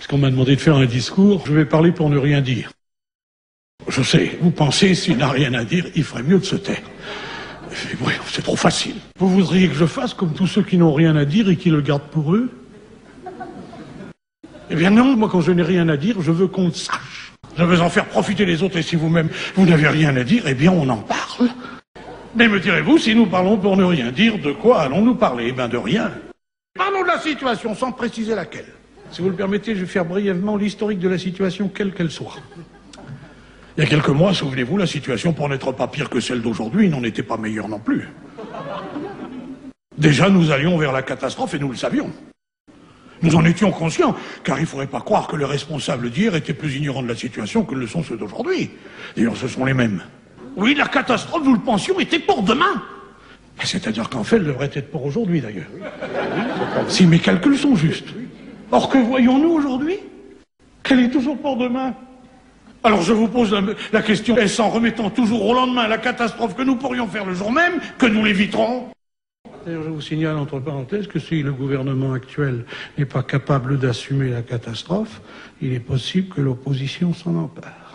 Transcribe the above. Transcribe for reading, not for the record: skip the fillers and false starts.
Parce qu'on m'a demandé de faire un discours, je vais parler pour ne rien dire. Je sais, vous pensez, s'il n'a rien à dire, il ferait mieux de se taire. Oui, c'est trop facile. Vous voudriez que je fasse comme tous ceux qui n'ont rien à dire et qui le gardent pour eux? Eh bien non, moi quand je n'ai rien à dire, je veux qu'on le sache. Je veux en faire profiter les autres et si vous-même, vous n'avez rien à dire, eh bien on en parle. Mais me direz-vous, si nous parlons pour ne rien dire, de quoi allons-nous parler? Eh bien de rien. Parlons de la situation sans préciser laquelle. Si vous le permettez, je vais faire brièvement l'historique de la situation, quelle qu'elle soit. Il y a quelques mois, souvenez-vous, la situation, pour n'être pas pire que celle d'aujourd'hui, n'en était pas meilleure non plus. Déjà, nous allions vers la catastrophe et nous le savions. Nous en étions conscients, car il ne faudrait pas croire que les responsables d'hier étaient plus ignorants de la situation que le sont ceux d'aujourd'hui. D'ailleurs, ce sont les mêmes. Oui, la catastrophe, nous le pensions, était pour demain. C'est-à-dire qu'en fait, elle devrait être pour aujourd'hui, d'ailleurs. Si mes calculs sont justes. Or, que voyons-nous aujourd'hui? Qu'elle est toujours pour demain. Alors je vous pose la question, est-ce en remettant toujours au lendemain la catastrophe que nous pourrions faire le jour même, que nous l'éviterons? D'ailleurs, je vous signale entre parenthèses que si le gouvernement actuel n'est pas capable d'assumer la catastrophe, il est possible que l'opposition s'en empare.